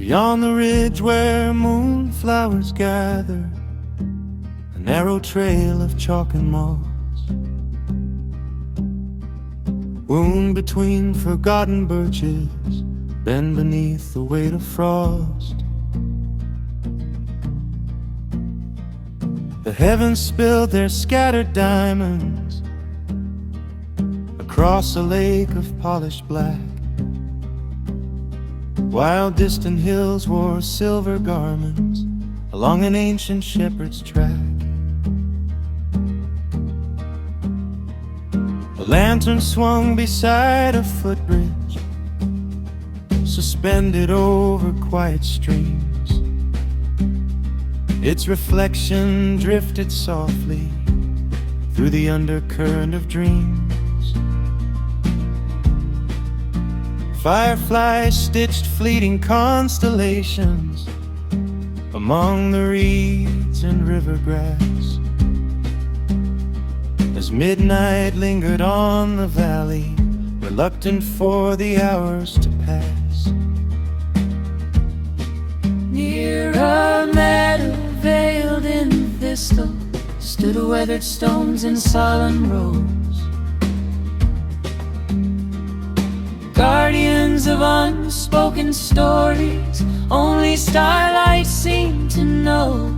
Beyond the ridge where moonflowers gather, a narrow trail of chalk and moss, wound between forgotten birches, bend beneath the weight of frost. The heavens spilled their scattered diamonds across a lake of polished black, while distant hills wore silver garments along an ancient shepherd's track. A lantern swung beside a footbridge, suspended over quiet streams. Its reflection drifted softly through the undercurrent of dreams. Fireflies stitched fleeting constellations among the reeds and river grass, as midnight lingered on the valley, reluctant for the hours to pass. Near a meadow veiled in thistle stood weathered stones in solemn rows, guardians of unspoken stories only starlight seemed to know.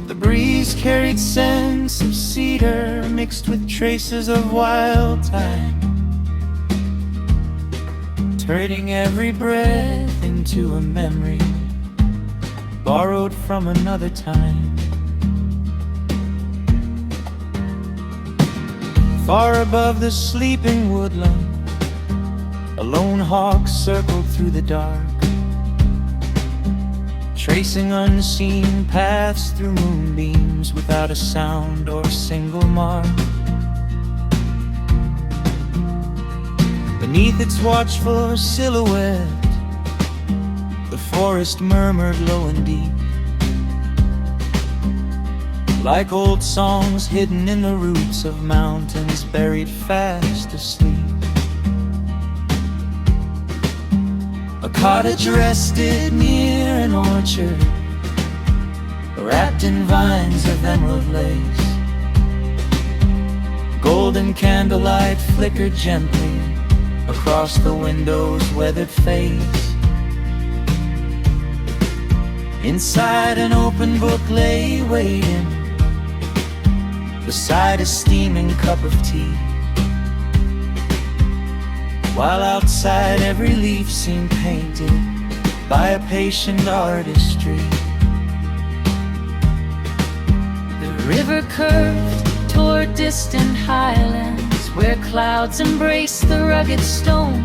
The breeze carried scents of cedar mixed with traces of wild thyme, turning every breath into a memory borrowed from another time. Far above the sleeping woodland, a lone hawk circled through the dark, tracing unseen paths through moonbeams without a sound or a single mark. Beneath its watchful silhouette, the forest murmured low and deep, like old songs hidden in the roots of mountains buried fast asleep. A cottage rested near an orchard, wrapped in vines of emerald lace. Golden candlelight flickered gently across the window's weathered face. Inside an open book lay waiting, beside a steaming cup of tea, while outside every leaf seemed painted by a patient artistry. The river curved toward distant highlands where clouds embrace the rugged stone,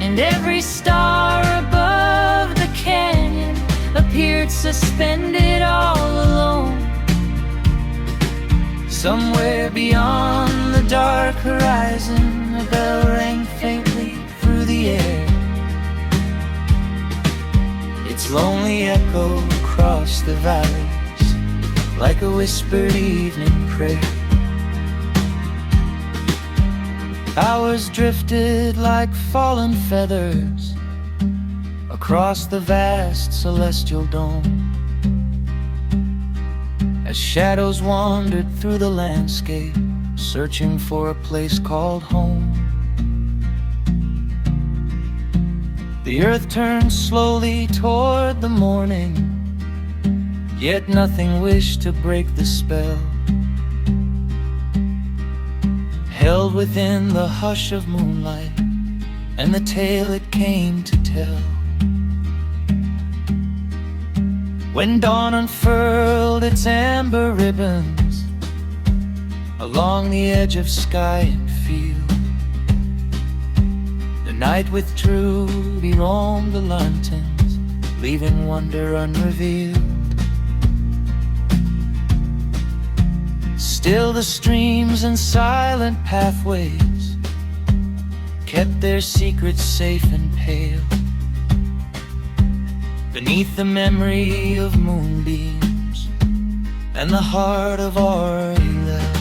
and every star above the canyon appeared suspended all alone. Somewhere beyond the dark horizon, a bell rang faintly through the air, its lonely echo across the valleys like a whispered evening prayer. Hours drifted like fallen feathers across the vast celestial dome, as shadows wandered through the landscape, searching for a place called home. The earth turned slowly toward the morning, yet nothing wished to break the spell, held within the hush of moonlight and the tale it came to tell. When dawn unfurled its amber ribbons along the edge of sky and field, the night withdrew, we roamed the lanterns, leaving wonder unrevealed. Still the streams and silent pathways kept their secrets safe and pale, beneath the memory of moonbeams and the heart of our love.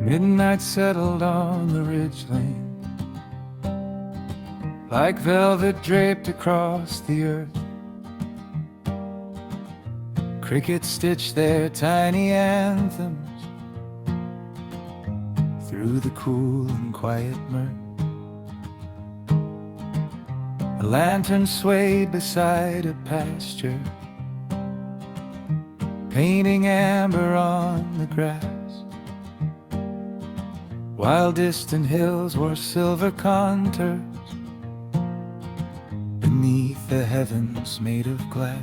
Midnight settled on the ridgeline, like velvet draped across the earth. Crickets stitched their tiny anthems through the cool and quiet mirth. A lantern swayed beside a pasture, painting amber on the grass, while distant hills wore silver contours beneath the heavens made of glass.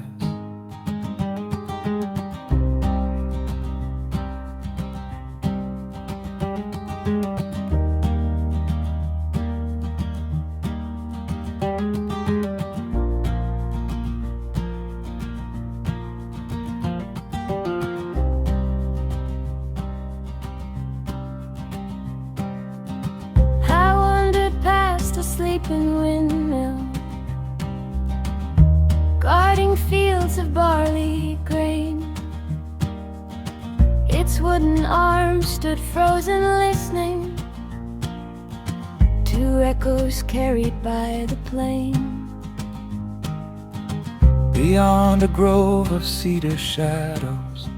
Sleeping windmill, guarding fields of barley grain. Its wooden arms stood frozen, listening to echoes carried by the plain. Beyond a grove of cedar shadows,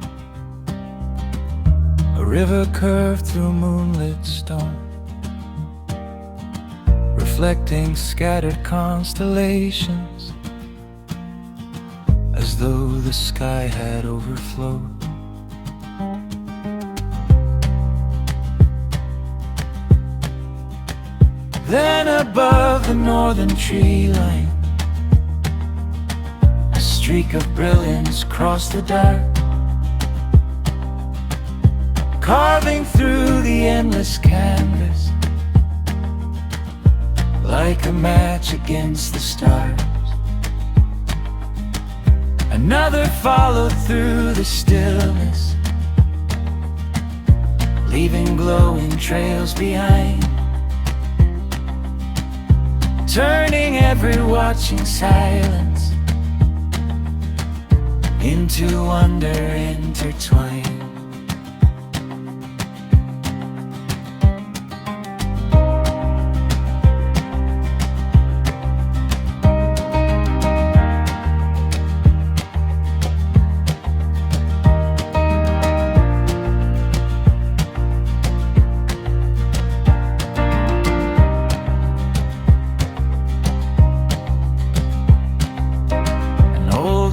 a river curved through moonlit stone, reflecting scattered constellations, as though the sky had overflowed. Then above the northern tree line, a streak of brilliance crossed the dark, carving through the endless canvas like a match against the stars. Another followed through the stillness, leaving glowing trails behind, turning every watching silence into wonder intertwined.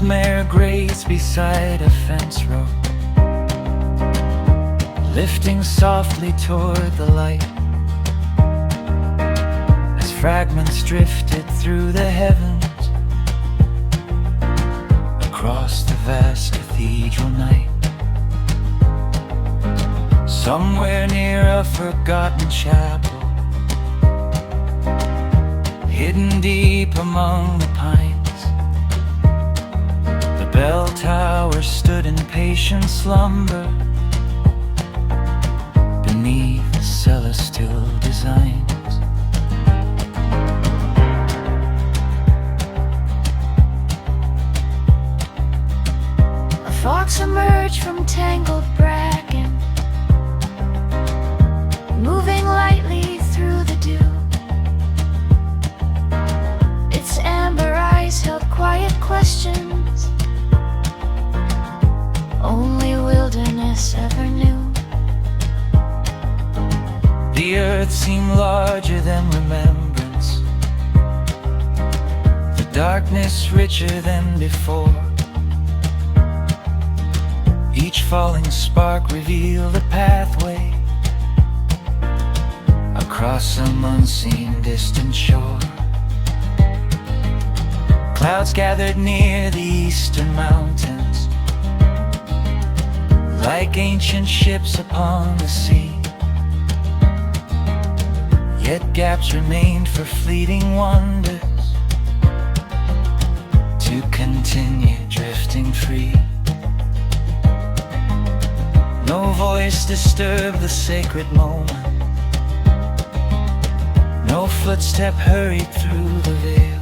Mare grazed beside a fence row, lifting softly toward the light, as fragments drifted through the heavens across the vast cathedral night. Somewhere near a forgotten chapel, hidden deep among the pines, bell tower stood in patient slumber beneath the celestial designs. A fox emerged from tangled bracken, moving lightly through the dew. Its amber eyes held quiet questions only wilderness ever knew. The earth seemed larger than remembrance, the darkness richer than before. Each falling spark revealed a pathway across some unseen distant shore. Clouds gathered near the eastern mountains, like ancient ships upon the sea. Yet gaps remained for fleeting wonders to continue drifting free. No voice disturbed the sacred moment, no footstep hurried through the veil.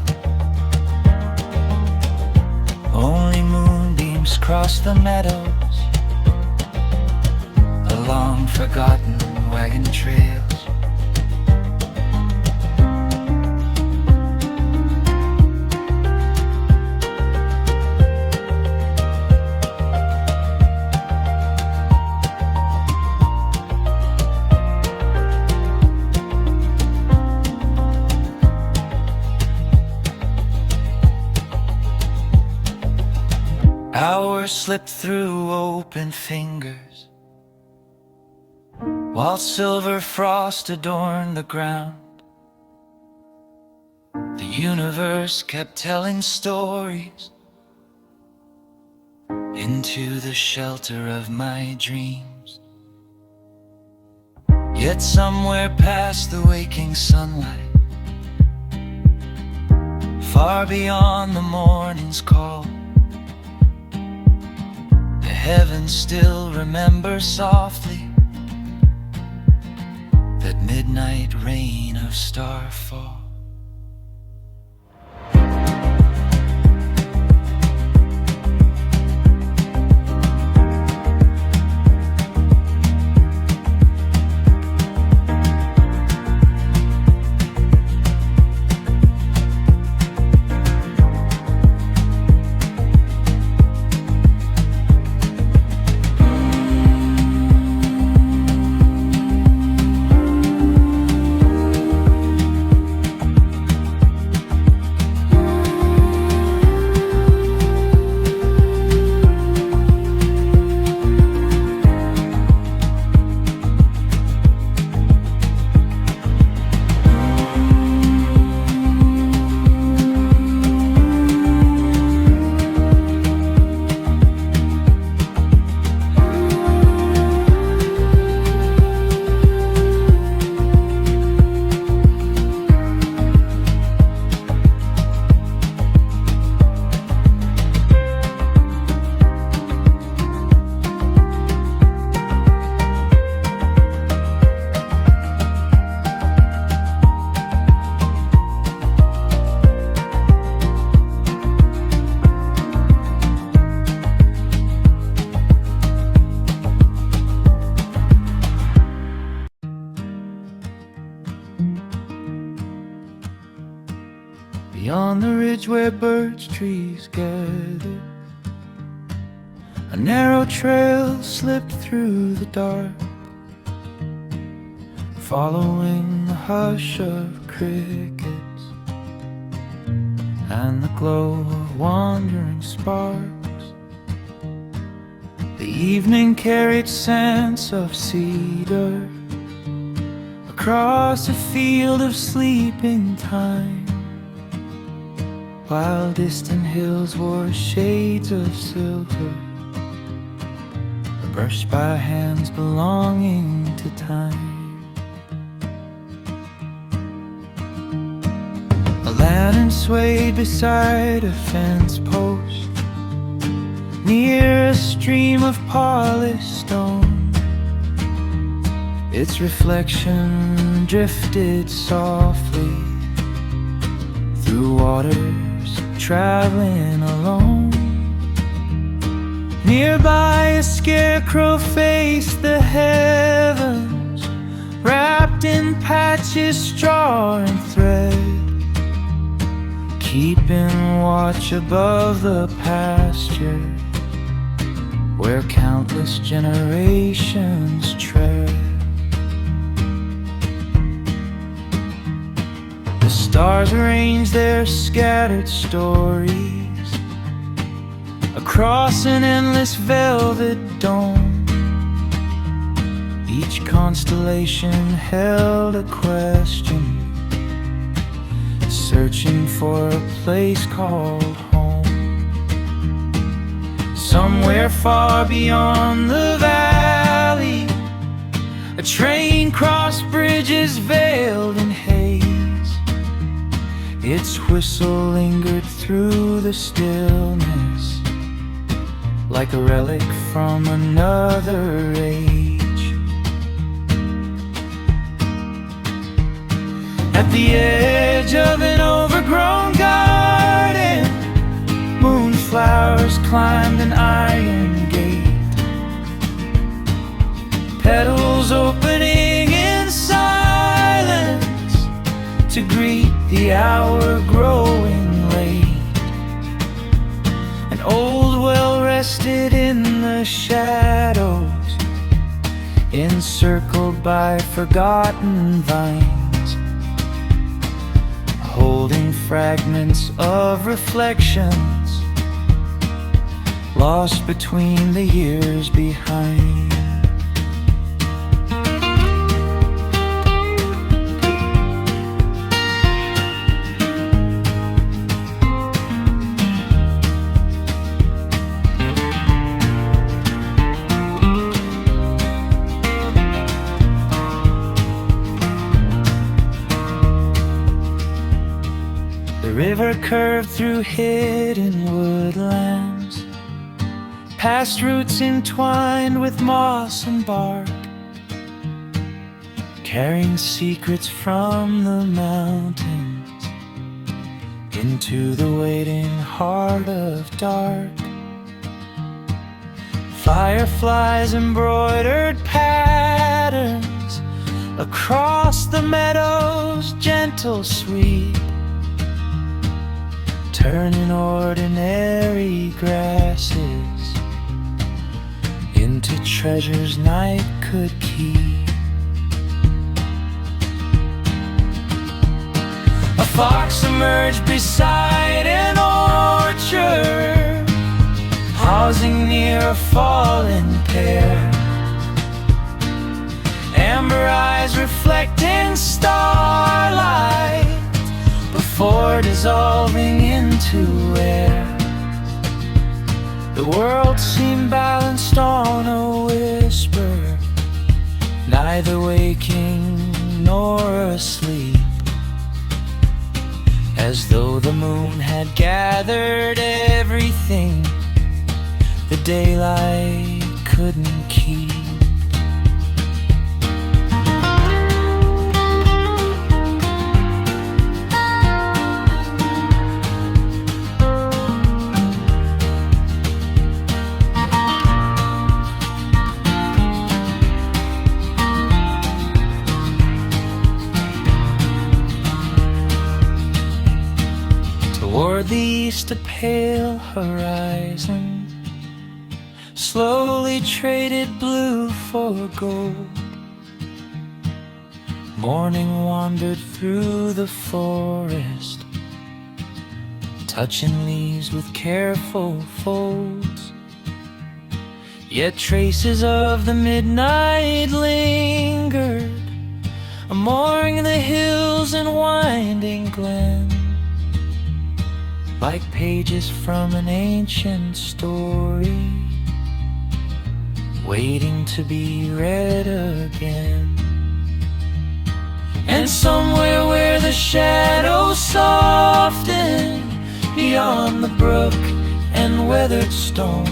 Only moonbeams crossed the meadows, a long forgotten wagon trails. Hours slipped through open fingers, while silver frost adorned the ground. The universe kept telling stories into the shelter of my dreams. Yet somewhere past the waking sunlight, far beyond the morning's call, the heavens still remember softly that midnight rain of starfall. Beyond the ridge where birch trees gather, a narrow trail slipped through the dark, following the hush of crickets and the glow of wandering sparks. The evening carried scents of cedar across a field of sleeping time, while distant hills wore shades of silver, brushed by hands belonging to time. A lantern swayed beside a fence post, near a stream of polished stone. Its reflection drifted softly through waters traveling alone. Nearby a scarecrow faced the heavens, wrapped in patches, straw and thread, keeping watch above the pasture where countless generations tread. The stars arrange their scattered stories across an endless velvet dome. Each constellation held a question, searching for a place called home. Somewhere far beyond the valley, a train crossed bridges veiled in haze. Its whistle lingered through the stillness, like a relic from another age. At the edge of an overgrown garden, moonflowers climbed an iron gate, petals opening the hour growing late. An old well rested in the shadows, encircled by forgotten vines, holding fragments of reflections lost between the years behind. The river curved through hidden woodlands, past roots entwined with moss and bark, carrying secrets from the mountains into the waiting heart of dark. Fireflies embroidered patterns across the meadows, gentle, sweet, turning ordinary grasses into treasures night could keep. A fox emerged beside an orchard, pausing near a fallen pear, amber eyes reflecting starlight before dissolving into air. The world seemed balanced on a whisper, neither waking nor asleep, as though the moon had gathered everything the daylight couldn't keep. Toward the east, a pale horizon slowly traded blue for gold. Morning wandered through the forest, touching leaves with careful folds. Yet traces of the midnight lingered among the hills and winding glens, like pages from an ancient story, waiting to be read again. And somewhere where the shadows soften beyond the brook and weathered stone,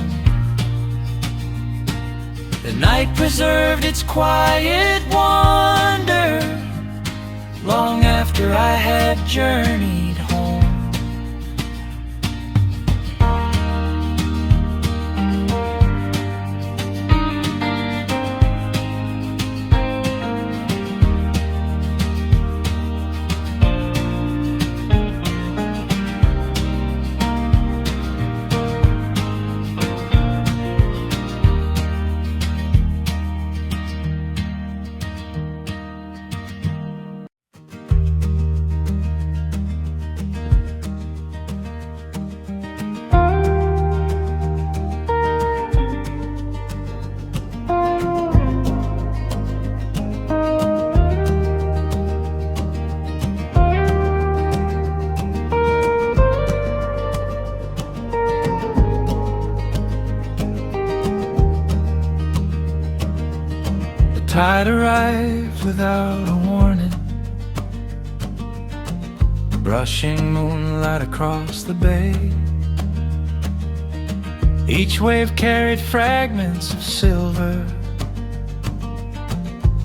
the night preserved its quiet wonder long after I had journeyed home. Tide arrived without a warning, brushing moonlight across the bay. Each wave carried fragments of silver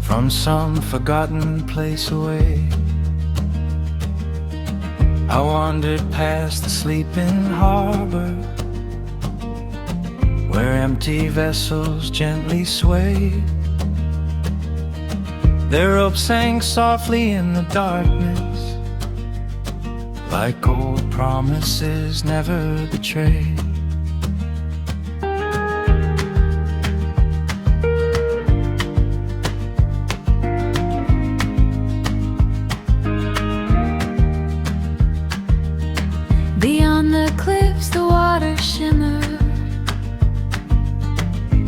from some forgotten place away. I wandered past the sleeping harbor, where empty vessels gently swayed. Their ropes sang softly in the darkness, like old promises never betrayed. Beyond the cliffs, the water shimmered,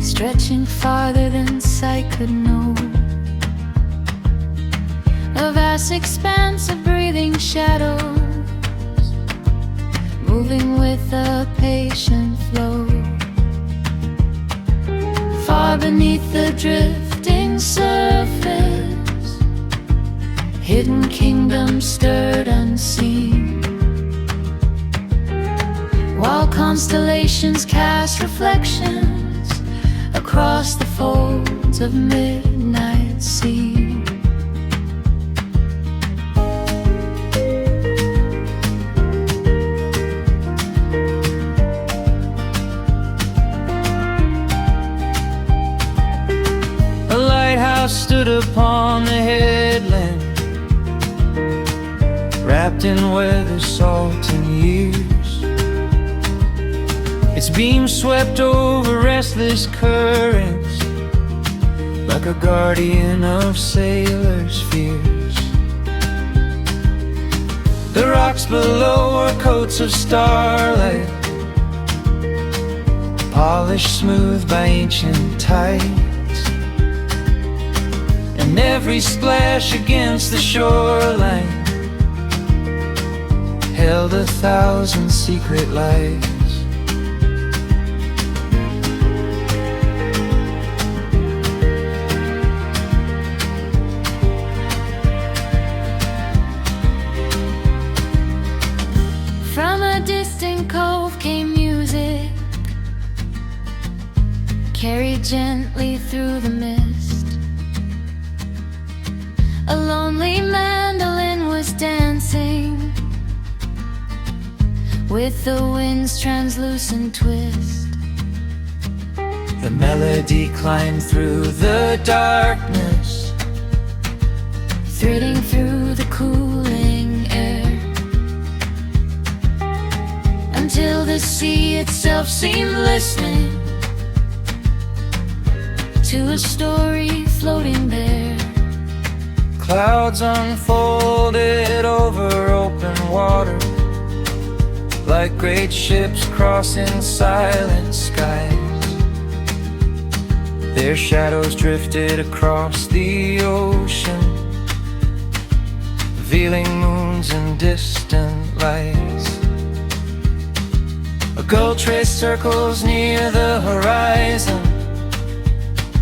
stretching farther than sight could know. A vast expanse of breathing shadows, moving with a patient flow. Far beneath the drifting surface, hidden kingdoms stirred unseen, while constellations cast reflections across the folds of midnight sea. A lighthouse stood upon the headland, wrapped in weather, salt, and years. Its beams swept over restless currents, like a guardian of sailors' fears. The rocks below were coats of starlight, polished smooth by ancient tides, and every splash against the shoreline held 1,000 secret lives. From a distant cove came music, carried gently through the mist. A lonely mandolin was dancing with the wind's translucent twist. The melody climbed through the darkness, Threading through the cooling air, until the sea itself seemed listening to a story floating there. Clouds unfolded over open water, like great ships crossing silent skies. Their shadows drifted across the ocean, revealing moons and distant lights. A gull traced circles near the horizon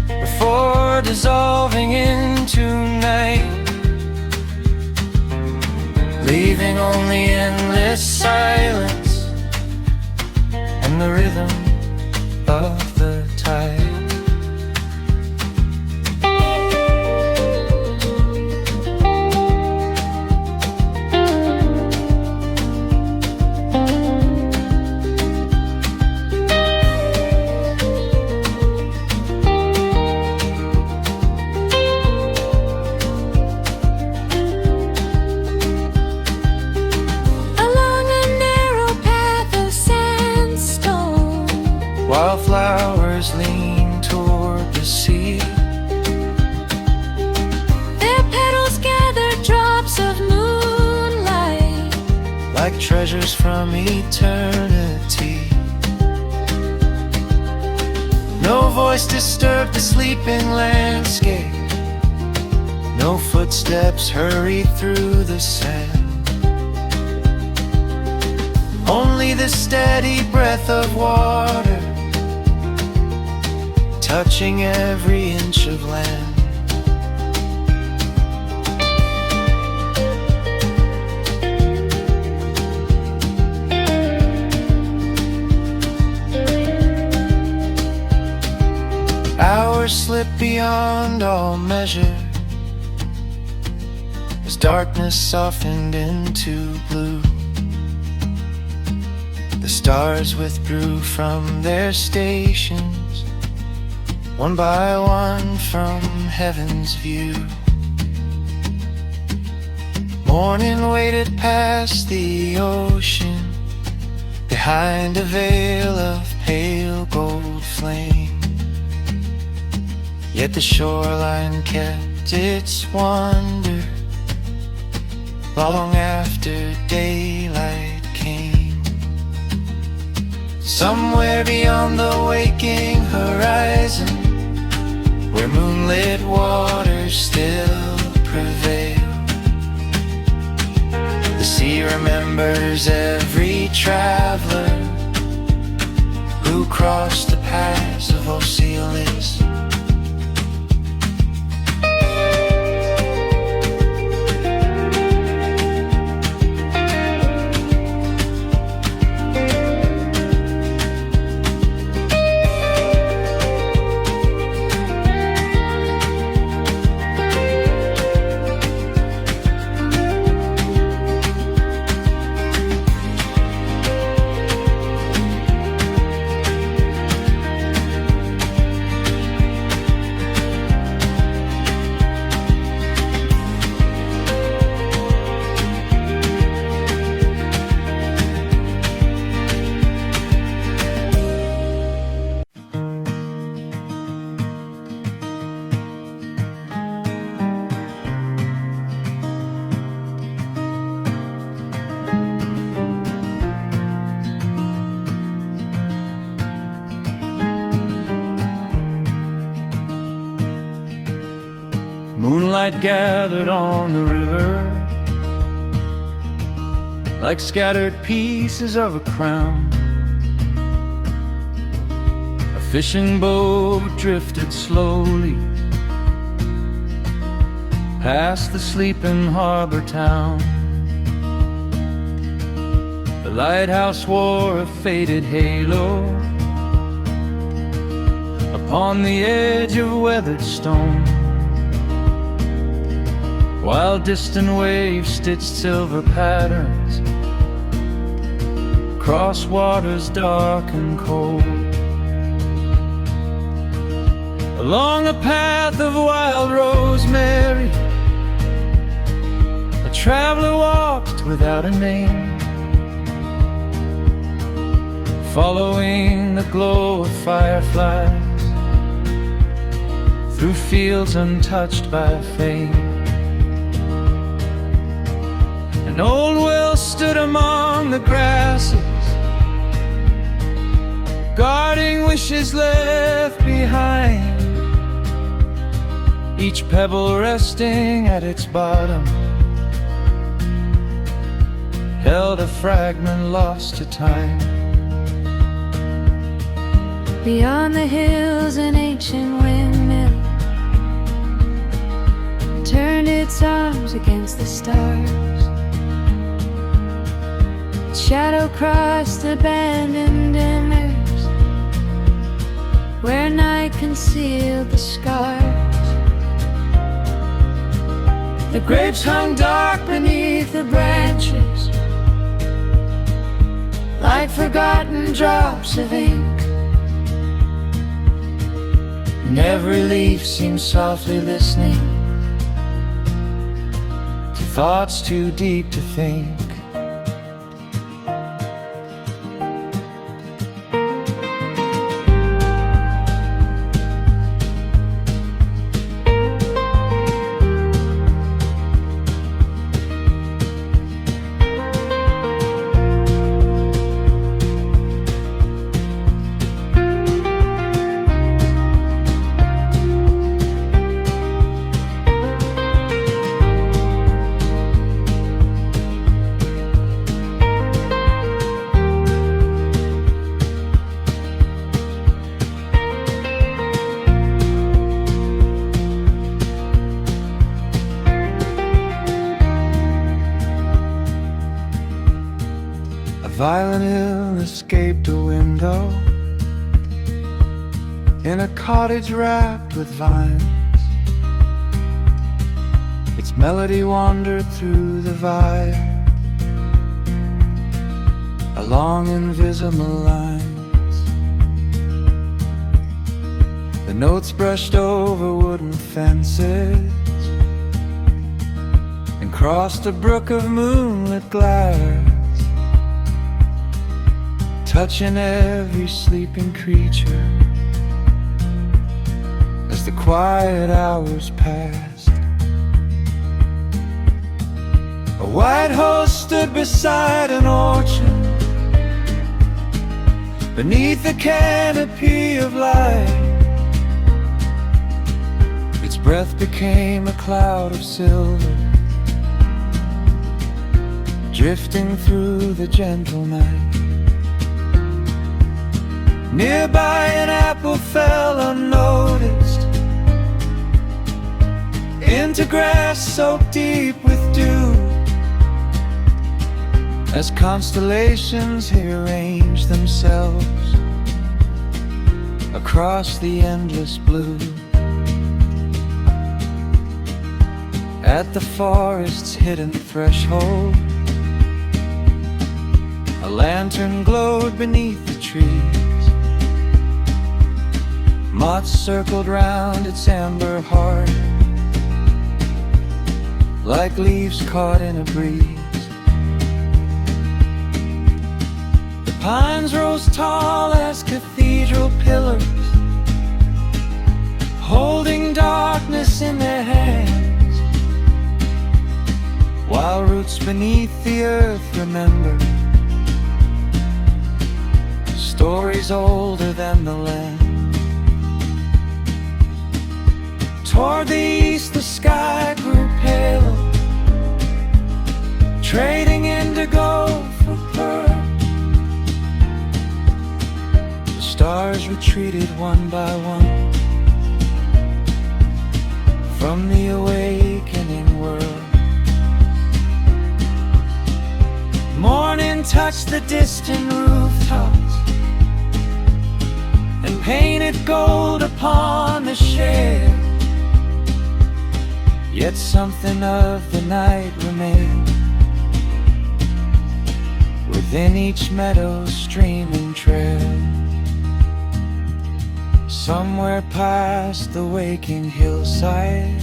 before dissolving into night, leaving only endless silence and the rhythm of the tide. While flowers lean toward the sea, Their petals gathered drops of moonlight, like treasures from eternity. No voice disturbed the sleeping landscape, no footsteps hurried through the sand. Only the steady breath of water touching every inch of land. Hours slip beyond all measure as darkness softened into blue. The stars withdrew from their stations, one by one from heaven's view. Morning waded past the ocean, behind a veil of pale gold flame. Yet the shoreline kept its wonder long after daylight came. Somewhere beyond the waking horizon, where moonlit waters still prevail, the sea remembers every traveler who crossed the paths of Oceanus. Moonlight gathered on the river like scattered pieces of a crown. A fishing boat drifted slowly past the sleeping harbor town. The lighthouse wore a faded halo upon the edge of weathered stone, while distant waves stitched silver patterns across waters dark and cold. Along a path of wild rosemary, a traveler walked without a name, following the glow of fireflies through fields untouched by fame. An old well stood among the grasses, guarding wishes left behind, each pebble resting at its bottom held a fragment lost to time. Beyond the hills an ancient windmill turned its arms against the stars. Shadow crossed abandoned emeralds where night concealed the scars. The grapes hung dark beneath the branches like forgotten drops of ink, and every leaf seemed softly listening to thoughts too deep to think. Violin ill escaped a window in a cottage wrapped with vines. Its melody wandered through the vine along invisible lines. The notes brushed over wooden fences and Across a brook of moonlit glass, touching every sleeping creature as the quiet hours passed. A white horse stood beside an orchard, beneath a canopy of light. Its breath became a cloud of silver, drifting through the gentle night. Nearby an apple fell unnoticed into grass soaked deep with dew, as constellations rearrange themselves across the endless blue. At the forest's hidden threshold, a lantern glowed beneath the trees. Moths circled round its amber heart, like leaves caught in a breeze. The pines rose tall as cathedral pillars, holding darkness in their hands, while roots beneath the earth remember stories older than the land. Toward the east the sky grew pale, trading indigo for pearl. The stars retreated one by one from the awakening world. Morning touched the distant rooftops and painted gold upon the shade. Yet something of the night remained within each meadow, stream and trail. Somewhere past the waking hillside,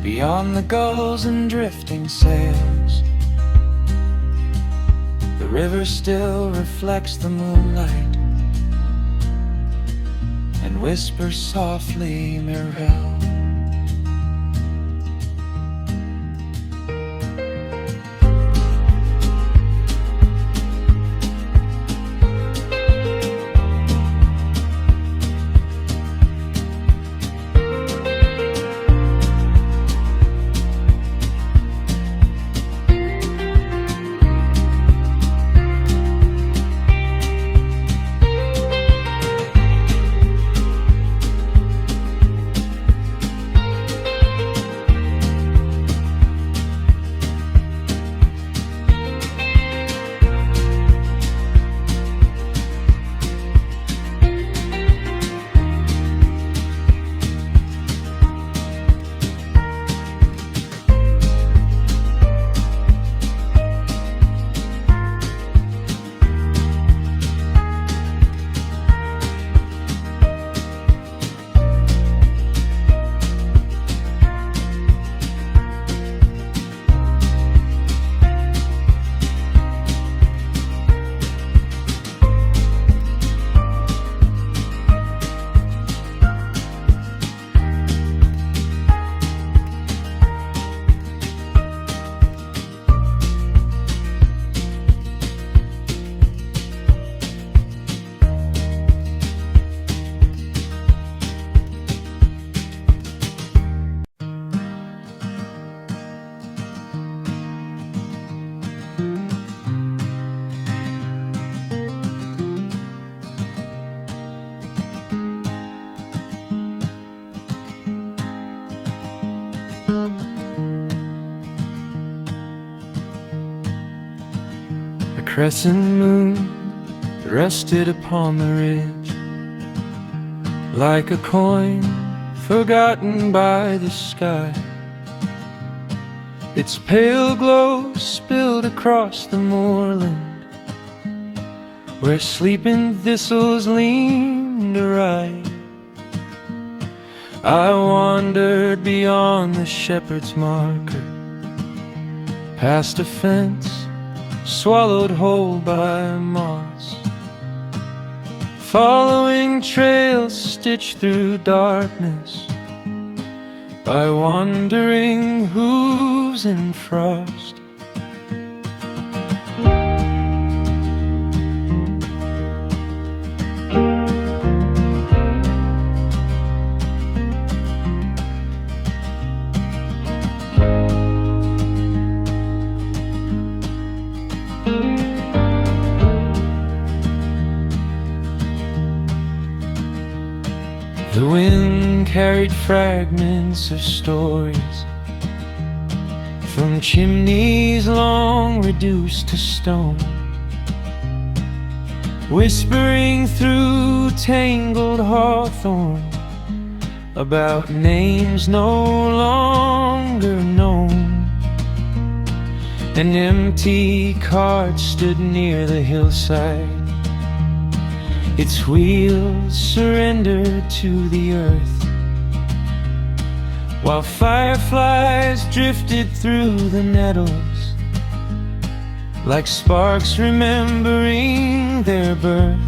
beyond the gulls and drifting sails, the river still reflects the moonlight and whispers softly, Mirel. A crescent moon rested upon the ridge, like a coin forgotten by the sky. Its pale glow spilled across the moorland, where sleeping thistles leaned awry. I wandered beyond the shepherd's marker, past a fence, swallowed whole by moss, following trails stitched through darkness by wandering hooves in frost. The wind carried fragments of stories from chimneys long reduced to stone, whispering through tangled hawthorn about names no longer known. An empty cart stood near the hillside, its wheels surrendered to the earth, while fireflies drifted through the nettles like sparks remembering their birth.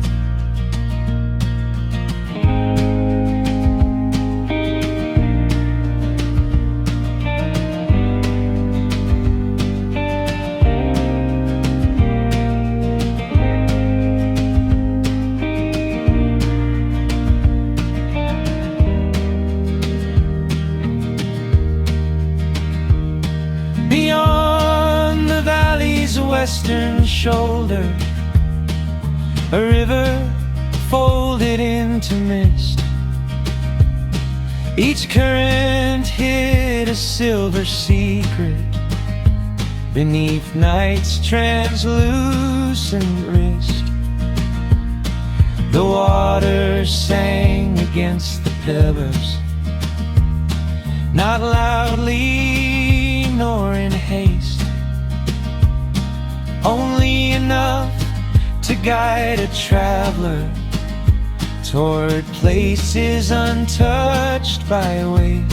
Beyond the valley's western shoulder, a river folded into mist. Each current hid a silver secret beneath night's translucent wrist. The water sang against the pillars, not loudly nor in haste, only enough to guide a traveler toward places untouched by waste.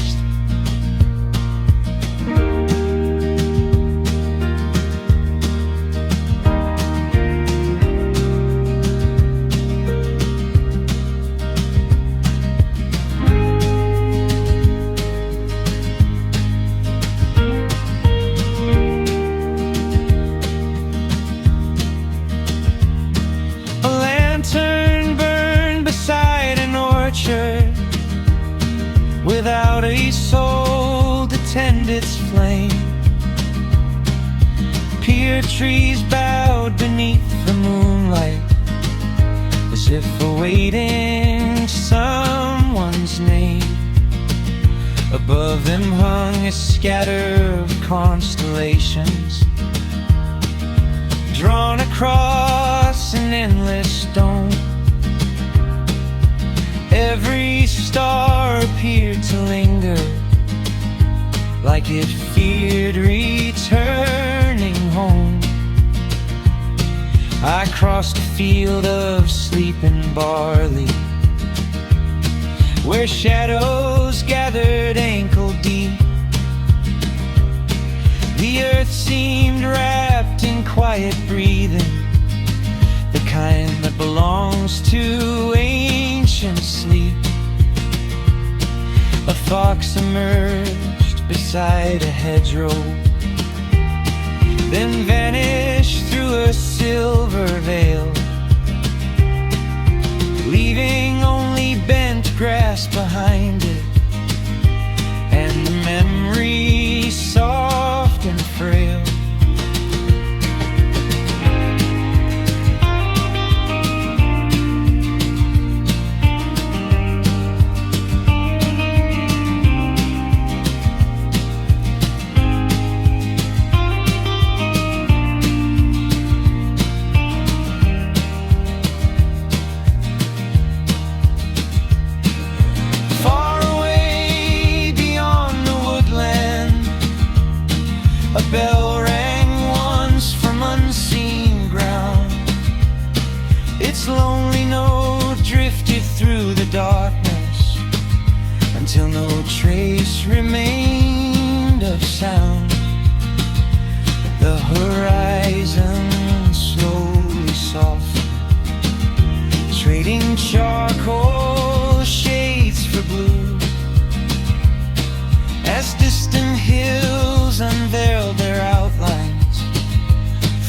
Without a soul to tend its flame, pear trees bowed beneath the moonlight, as if awaiting someone's name. Above them hung a scatter of constellations, drawn across an endless dome. Every star appeared to linger, like it feared returning home. I crossed a field of sleeping barley, where shadows gathered ankle deep. The earth seemed wrapped in quiet breathing, the kind that belongs to ancient sleep. A fox emerged beside a hedgerow, then vanished through a silver veil, leaving only bent grass behind it, and the memory soft and frail. till no trace remained of sound. The horizon slowly softened, trading charcoal shades for blue, as distant hills unveiled their outlines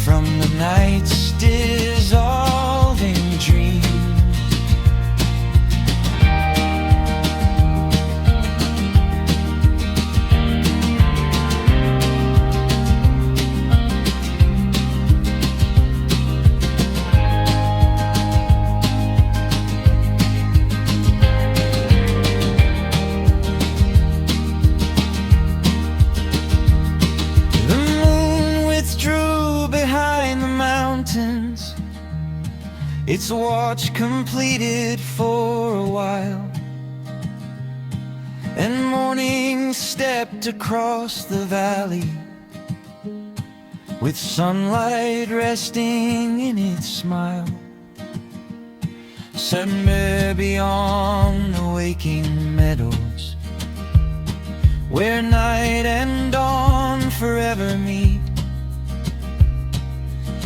from the night's dissolving dream. Its watch completed for a while, and morning stepped across the valley, with sunlight resting in its smile. Somewhere beyond the waking meadows, where night and dawn forever meet,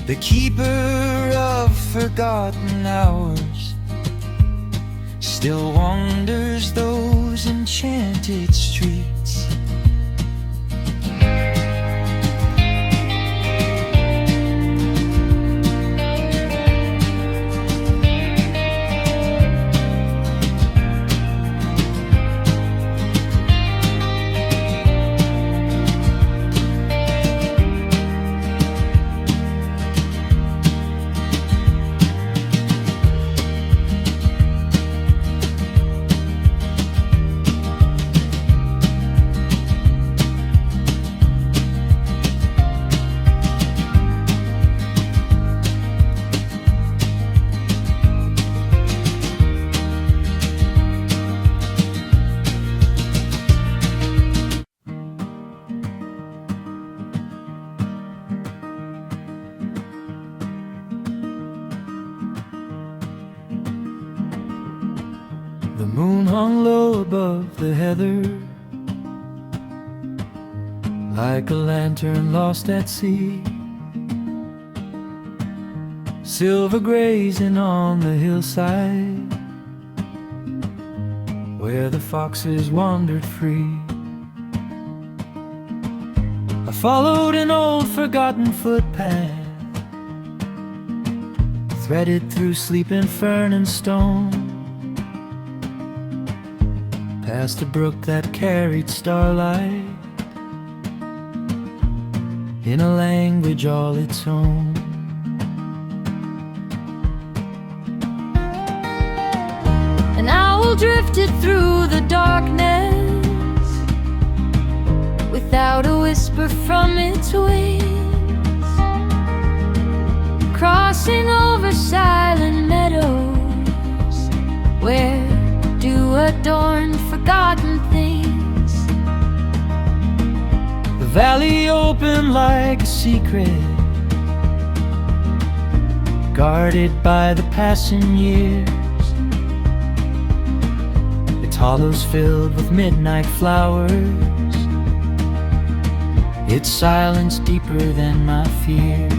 the keeper of forgotten hours still wanders those enchanted streets. The moon hung low above the heather, like a lantern lost at sea, silver grazing on the hillside, where the foxes wandered free. I followed an old forgotten footpath, threaded through sleeping fern and stone, past a brook that carried starlight in a language all its own. An owl drifted through the darkness without a whisper from its wings, crossing over silent meadows where dew adorned forgotten things. The valley opened like a secret, guarded by the passing years, its hollows filled with midnight flowers, its silence deeper than my fears.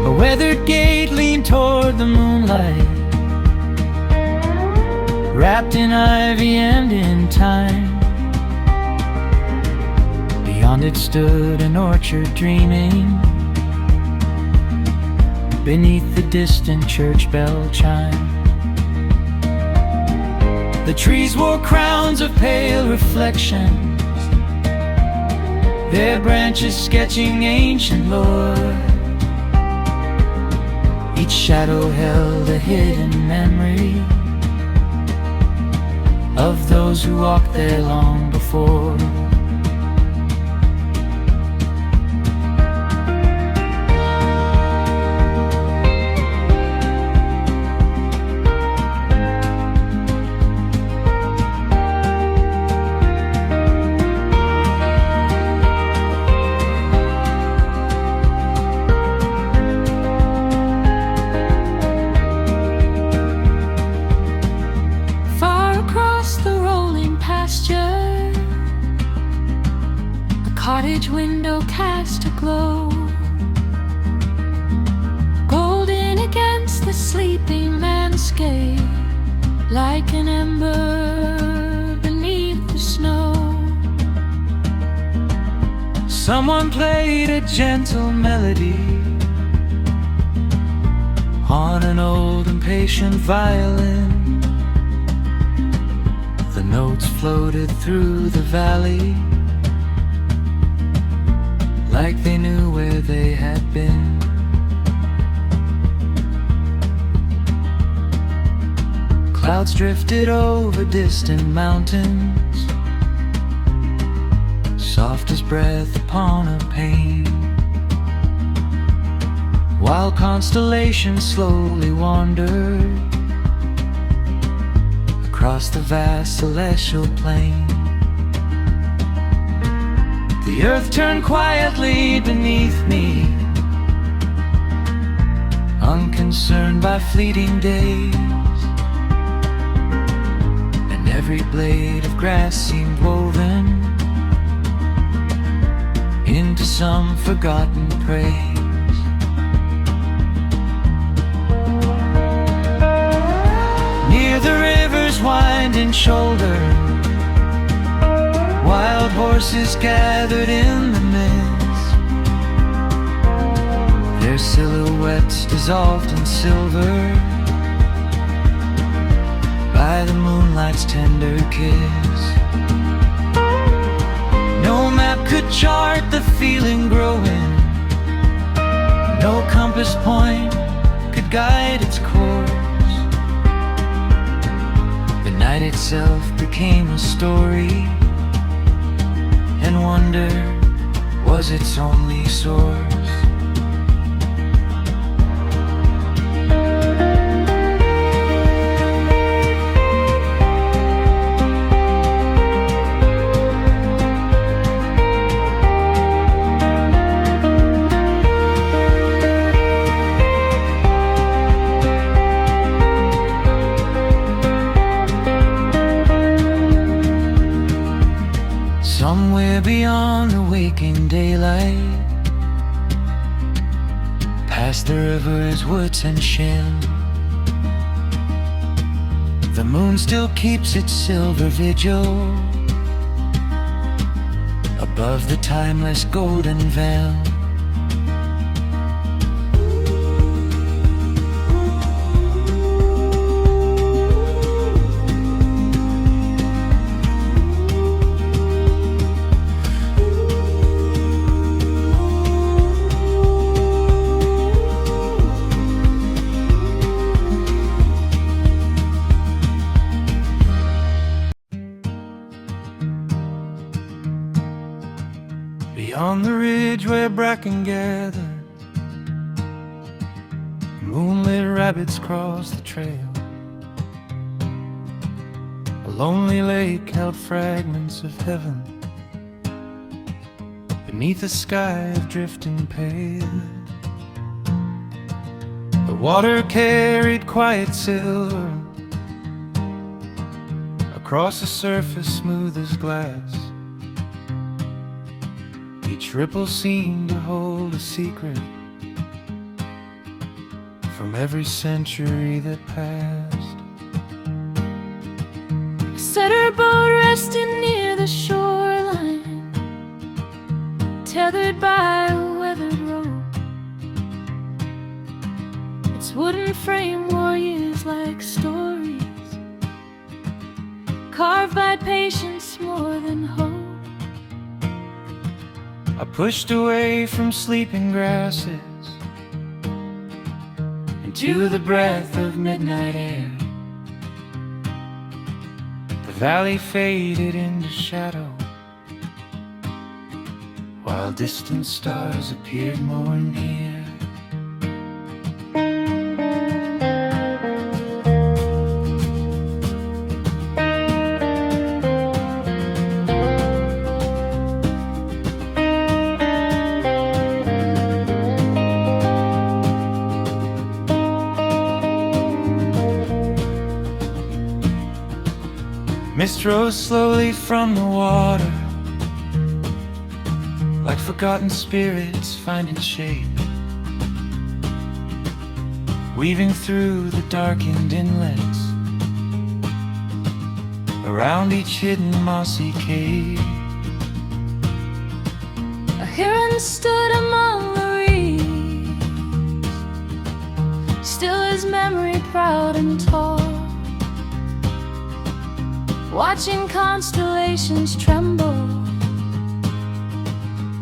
A weathered gate leaned toward the moonlight, wrapped in ivy and in time. Beyond it stood an orchard dreaming, beneath the distant church bell chime. The trees wore crowns of pale reflections, their branches sketching ancient lore. Each shadow held a hidden memory of those who walked there long before. cast a glow, golden against the sleeping landscape, like an ember beneath the snow. Someone played a gentle melody on an old impatient violin. The notes floated through the valley like they knew where they had been. Clouds drifted over distant mountains, soft as breath upon a pane, while constellations slowly wandered across the vast celestial plain. The earth turned quietly beneath me, unconcerned by fleeting days, and every blade of grass seemed woven into some forgotten praise. Near the river's winding shoulder, wild horses gathered in the mist, their silhouettes dissolved in silver by the moonlight's tender kiss. No map could chart the feeling growing, no compass point could guide its course. The night itself became a story, and wonder was its only source. Somewhere beyond the waking daylight, past the river's woods and shell, the moon still keeps its silver vigil above the timeless golden veil. Beyond the ridge where bracken gathered, moonlit rabbits crossed the trail. A lonely lake held fragments of heaven beneath a sky of drifting pale. The water carried quiet silver across a surface smooth as glass. Each ripple seemed to hold a secret from every century that passed. Set her boat resting near the shoreline, tethered by a weathered rope. Its wooden frame wore years like stories, carved by patience more than hope. I pushed away from sleeping grasses into the breath of midnight air. The valley faded into shadow, while distant stars appeared more near. Mist rose slowly from the water, like forgotten spirits finding shape, weaving through the darkened inlets, around each hidden mossy cave. A heron stood among the reeds, still his memory proud and tall, watching constellations tremble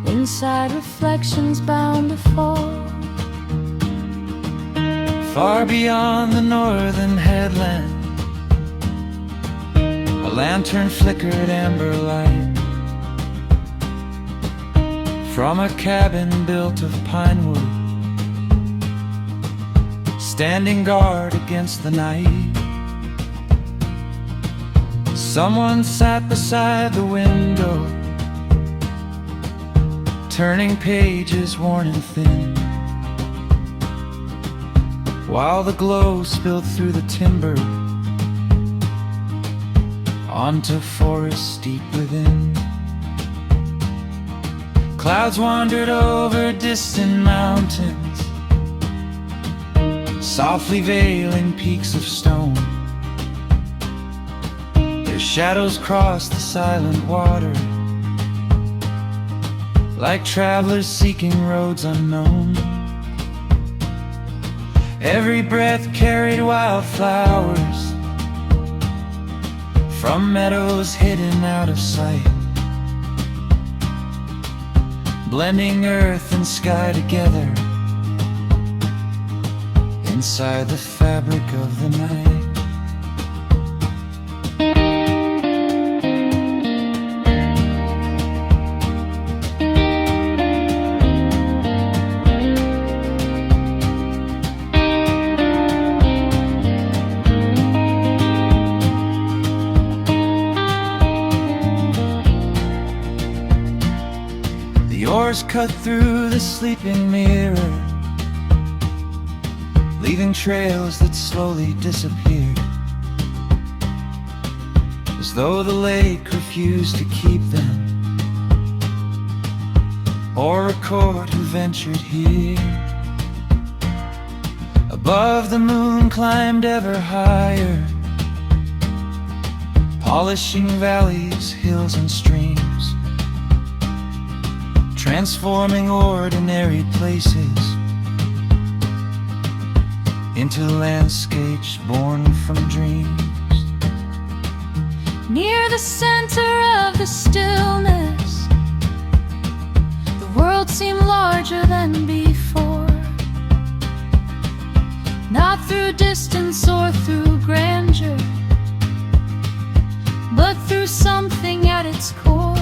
inside reflections bound to fall. Far beyond the northern headland, a lantern flickered amber light from a cabin built of pine wood, standing guard against the night. Someone sat beside the window, turning pages worn and thin, while the glow spilled through the timber onto forests deep within. Clouds wandered over distant mountains, softly veiling peaks of stone. Their shadows crossed the silent water, like travelers seeking roads unknown. Every breath carried wildflowers from meadows hidden out of sight, blending earth and sky together inside the fabric of the night. The oars cut through the sleeping mirror, leaving trails that slowly disappeared, as though the lake refused to keep them or record who ventured here. Above, the moon climbed ever higher, polishing valleys, hills and streams, transforming ordinary places into landscapes born from dreams. Near the center of the stillness, the world seemed larger than before, not through distance or through grandeur, but through something at its core.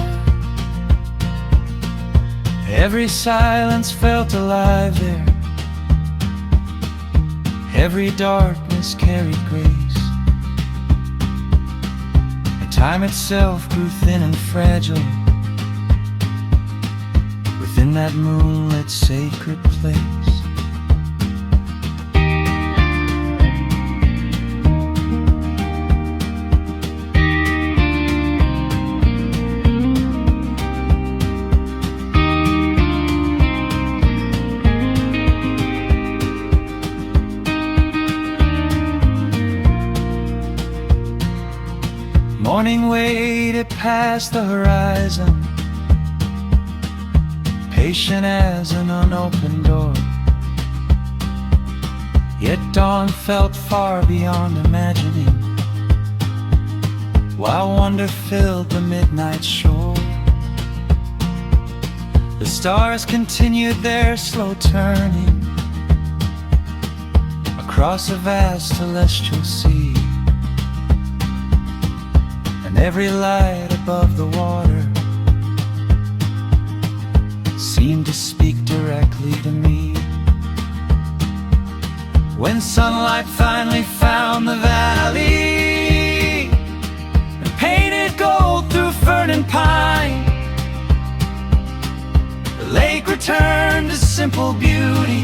Every silence felt alive there, every darkness carried grace, and time itself grew thin and fragile within that moonlit sacred place. Morning waited past the horizon, patient as an unopened door. Yet dawn felt far beyond imagining, while wonder filled the midnight shore. The stars continued their slow turning across a vast celestial sea, and every light above the water seemed to speak directly to me. When sunlight finally found the valley and painted gold through fern and pine, the lake returned to simple beauty,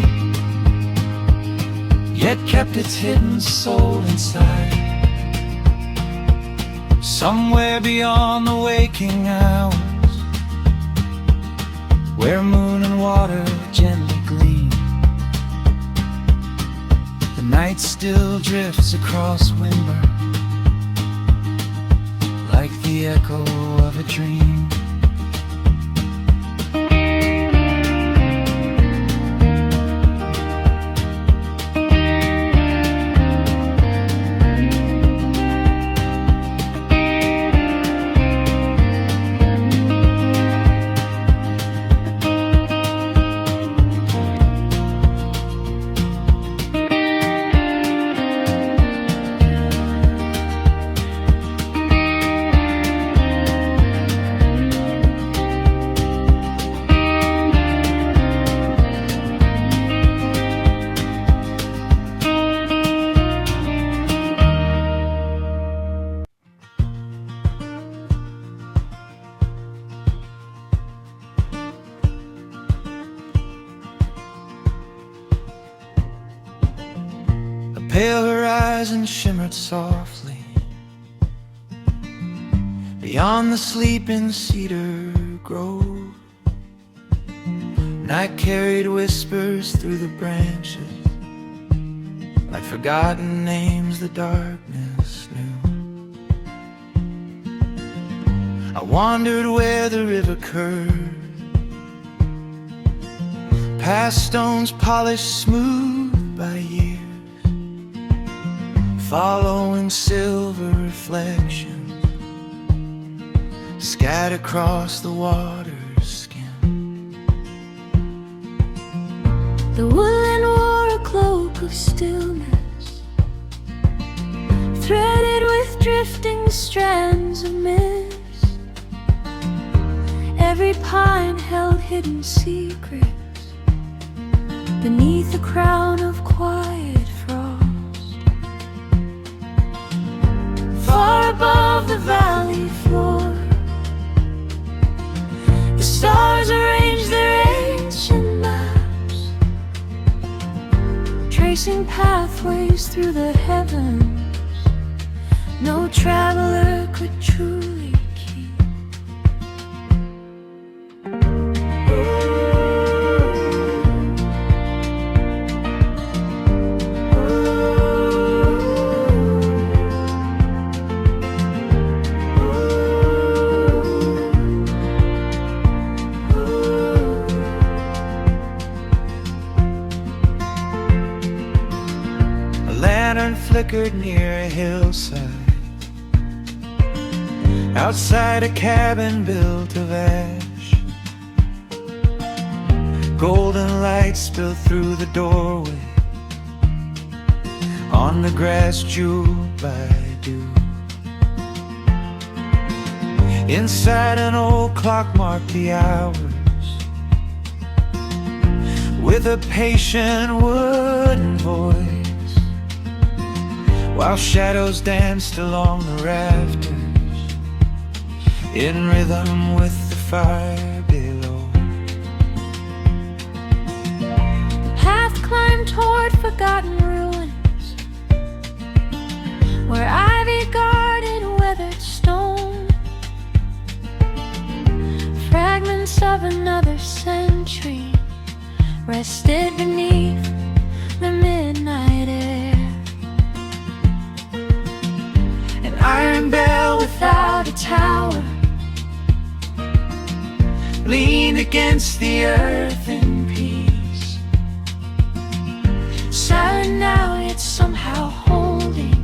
yet kept its hidden soul inside. Somewhere beyond the waking hours, where moon and water gently gleam. The night still drifts across Wimber, like the echo of a dream. Pale horizon shimmered softly beyond the sleeping cedar grove. Night carried whispers through the branches, like forgotten names the darkness knew. I wandered where the river curved, past stones polished smooth by years, following silver reflections scattered across the water's skin. The woodland wore a cloak of stillness, threaded with drifting strands of mist. Every pine held hidden secrets beneath a crown of quiet frost. Far above the valley floor, the stars arranged their ancient maps, tracing pathways through the heavens no traveler could truly keep. Flickered near a hillside, outside a cabin built of ash. Golden light spilled through the doorway on the grass jeweled by dew. Inside an old clock marked the hours with a patient wooden voice, while shadows danced along the rafters in rhythm with the fire below. The path climbed toward forgotten ruins, where ivy guarded weathered stone, fragments of another century rested beneath the midnight air. Iron bell without a tower leaned against the earth in peace, silent now yet somehow holding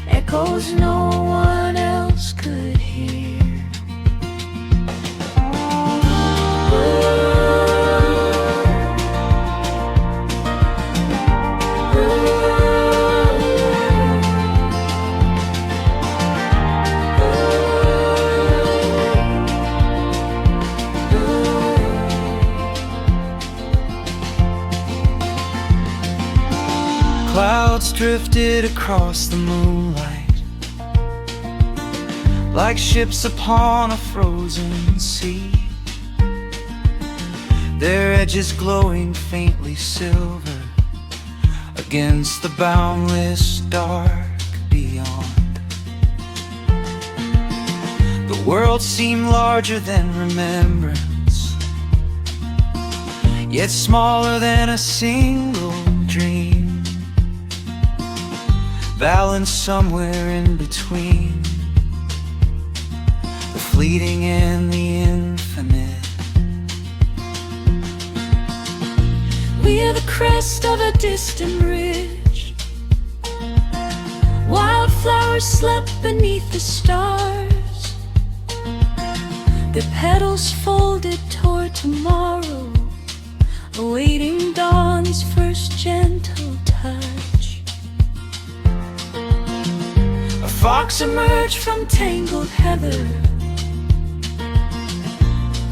echoes no one else could hear. Clouds drifted across the moonlight, like ships upon a frozen sea, their edges glowing faintly silver against the boundless dark beyond. The world seemed larger than remembrance, yet smaller than a single dream, balanced somewhere in between the fleeting and the infinite. We are the crest of a distant ridge. Wildflowers slept beneath the stars, their petals folded toward tomorrow, awaiting dawn's first gentle touch. A fox emerged from tangled heather,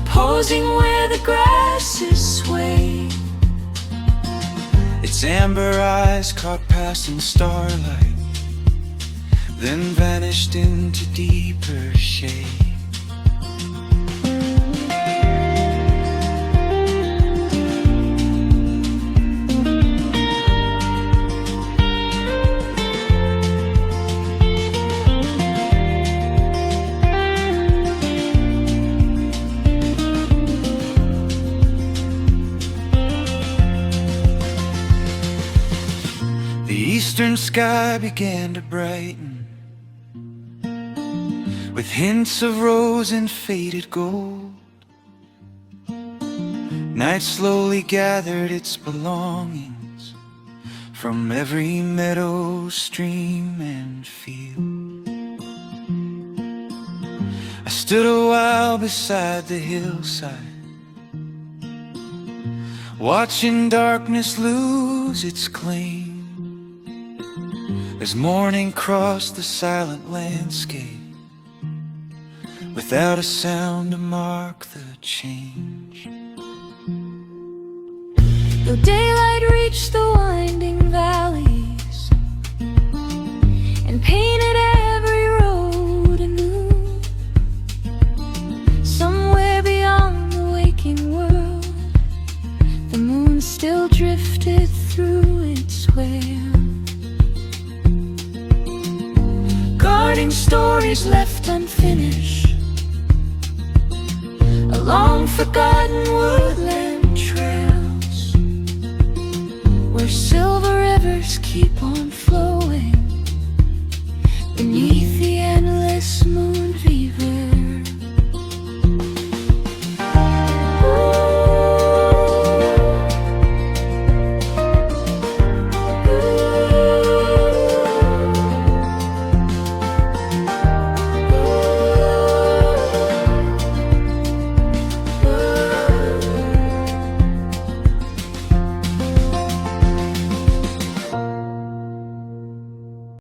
posing where the grasses sway. Its amber eyes caught passing starlight, then vanished into deeper shade. The eastern sky began to brighten with hints of rose and faded gold. Night slowly gathered its belongings from every meadow, stream, and field. I stood a while beside the hillside, watching darkness lose its claim as morning crossed the silent landscape, without a sound to mark the change. Though daylight reached the winding valleys and painted every road anew, somewhere beyond the waking world, the moon still drifted through its web, guarding stories left unfinished, a long forgotten woodland